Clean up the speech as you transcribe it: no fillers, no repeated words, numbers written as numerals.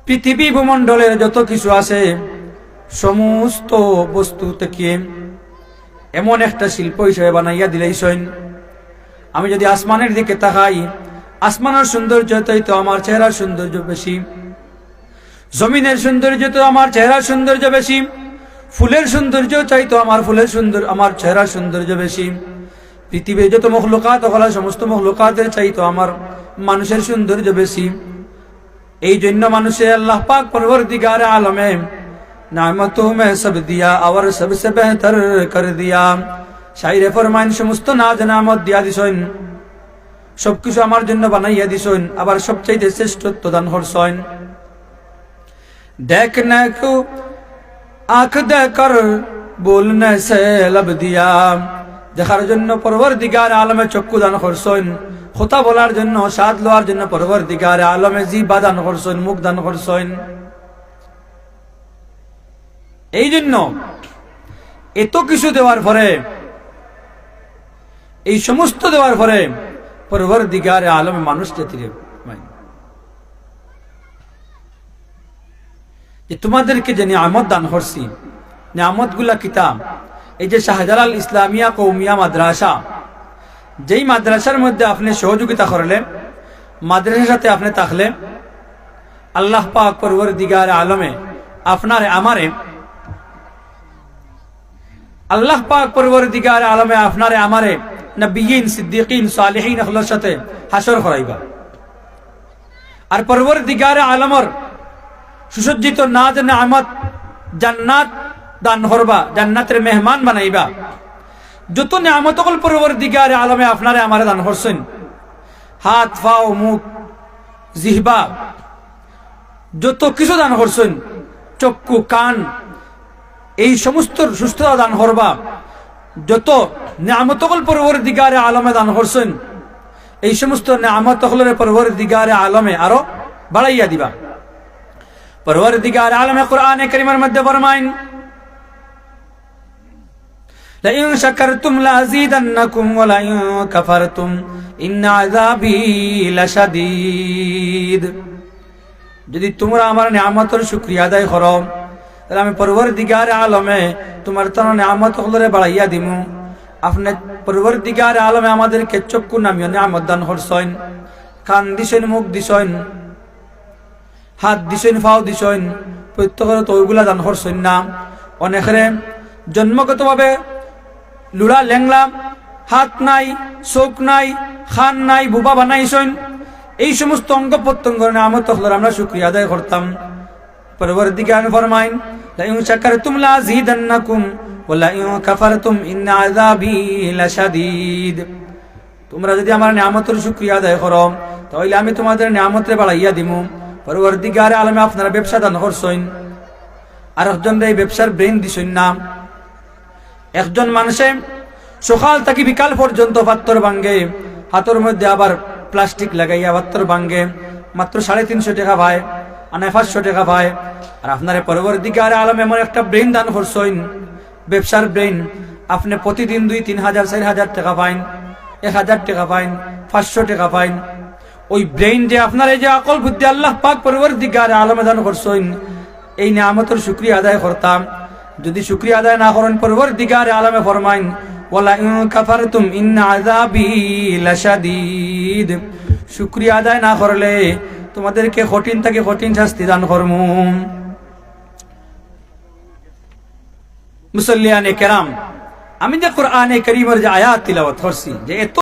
পৃথিবী ভূমণ্ডলের যত কিছু আছে সমস্ত বস্তু থেকে এমন একটা শিল্প হিসেবে বানাইয়া দিলেইছেন। আমি যদি আসমানের দিকে তাকাই, আসমানের সৌন্দর্য তো আমার চেহারার সৌন্দর্য বেশি, জমিনের সৌন্দর্য তো আমার চেহারার সৌন্দর্য বেশি, ফুলের সৌন্দর্য চাইতো আমার চেহারার সৌন্দর্য বেশি, পৃথিবীর যত মখলুকাত হলো সমস্ত মখলুকাতের চাইতো আমার মানুষের সৌন্দর্য বেশি। এই জন্য মানুষে আল্লাহ পাক পরওয়ারদিগার আলমে নেমতোं में सब दिया और सबसे बेहतर कर दिया। শাইরে ফরমাইন সমস্ত নাজ নেয়ামত দিয়া দিছেন, সবকিছু আমার জন্য বানাইয়া দিছেন, আবার সবচাইতে শ্রেষ্ঠত্ব দান করছেন। देखने को आंख देकर बोलने से लब दिया। দেখার জন্য পরওয়ারদিগার আলমে চক্ষু দান করছেন, কথা বলার জন্য স্বাদ লওয়ার জন্য পরওয়ারদিগার আলমে জিহ্বা দান করছেন, মুখ দান করছেন। এই জন্য এত কিছু দেওয়ার পরে, এই সমস্ত দেওয়ার পরে পরওয়ারদিগার আলমে মানুষকে তীরে যে তোমাদেরকে যে নিয়ামত দান করছি, নিয়ামত গুলা কিতাব, এই যে শাহজালাল ইসলামিয়া কৌমিয়া মাদ্রাসা, যেই মাদ্রাসার মধ্যে আপনি সহযোগিতা করলে, মাদ্রাসার সাথে আপনি থাকলে, আল্লাহ পাক পরওয়ারদিগার আলমে আপনারে আমারে, আল্লাহ পাক পরওয়ারদিগার আলমে আপনারে আমারে নবিয়িন সিদ্দিকিন সালেহিন আখলার সাথে হাসর করাইবা। আর পরওয়ারদিগার আলমর সুসজ্জিত নাজ নেয়ামত জান্নাত দান করবা, জান্নাতের মেহমান বানাইবা। যত নেয়ামত হল পরওয়ারদিগার আলমে আপনারে আমারে দান করছেন, হাত পাও মুখ জিহ্বা যত কিছু দান করছেন, চক্ষু কান, এই সমস্ত সুস্থতা দান করবা। যত নেয়ামত হল পরওয়ারদিগার আলমে দান করছেন, এই সমস্ত নেয়ামত হলের পরওয়ারদিগার আলমে আরো বাড়াইয়া দিবা। পরওয়ারদিগার আলমে কুরআনে কারীমের মধ্যে ফরমায়েন, লাইন শাকারতুম লাযীদান্নাকুম ওয়া লাইন কাফারতুম ইন্না আযাবী লাশাদীদ। যদি তোমরা আমার নিয়ামতের শুকরিয়া আদায় করো, তাহলে আমি পরওয়ারদিগার আলমে তোমার তার নিয়ামত হলরে বাড়াইয়া দিমু। আপনি পরওয়ারদিগার আলমে আমাদেরকে চক্ষু নামিয়ে নিয়ামত দান করছেন, কান দিছেন, মুখ দিছেন, হাত দিছেন, পাও দিছেন, প্রত্যেকের তো ওইগুলা দান করছেন না। অনেকের জন্মগতভাবে লুড়া ল্যাংলা, হাত নাই, চোখ নাই, খান নাই, বুবা বানাইছেন। এই সমস্ত অঙ্গ প্রত্যঙ্গ নিয়ামত হলর আমরা শুকরিয়া আদায় করতাম। পরওয়ারদিগার ফরমাইন, লাইন শাকারতুম লাযীদান্নাকুম ওয়া লাইন কাফারতুম ইন্না আযাবী লাশাদীদ। তোমরা যদি আমার নিয়ামতের শুকরিয়া আদায় করো, তাহলে আমি তোমাদের নিয়ামতরে বাড়াইয়া দিমু। পরওয়ারদিগার আলমে আপনারা ব্যবসা দান করছেন, আর একজন এই ব্যবসার ব্রেন দিছেন না। একজন মানুষে সকাল থেকে বিকাল পর্যন্ত পাত্তর ভাঙ্গে, হাতের মধ্যে আবার প্লাস্টিক লাগাইয়া পাত্তর ভাঙ্গে, মাত্র 350 টাকা পায়, আনা 500 টাকা পায়। আর আপনার পরওয়ারদিগার আলম এমন একটা ব্রেন দান করছেন, ব্যবসার ব্রেন, আপনি প্রতিদিন 2-3 হাজার 4 হাজার টাকা পাইন, 1000 টাকা পাইন, 500 টাকা পাইন। ওই ব্রেন যে আপনার এই যে আকল বুদ্ধি আল্লাহ পাক পরওয়ারদিগার আলমে দান করছেন, এই নিয়ামতের শুকরিয়া আদায় করতাম। যদি শুকরিয়া আদায় না করেন, পরওয়ারদিগার আলমে ফরমাইন, ওয়ালা ইন কাফারতুম ইন্না আযাবী লাশাদীদ। শুকরিয়া আদায় না করলে তোমাদেরকে কঠিন থেকে কঠিন শাস্তি দান করমু। মুসল্লিয়ানে কেরাম, আমি যে কোরআনে কারীমের যে আয়াত তিলাওয়াত করছি, যে এত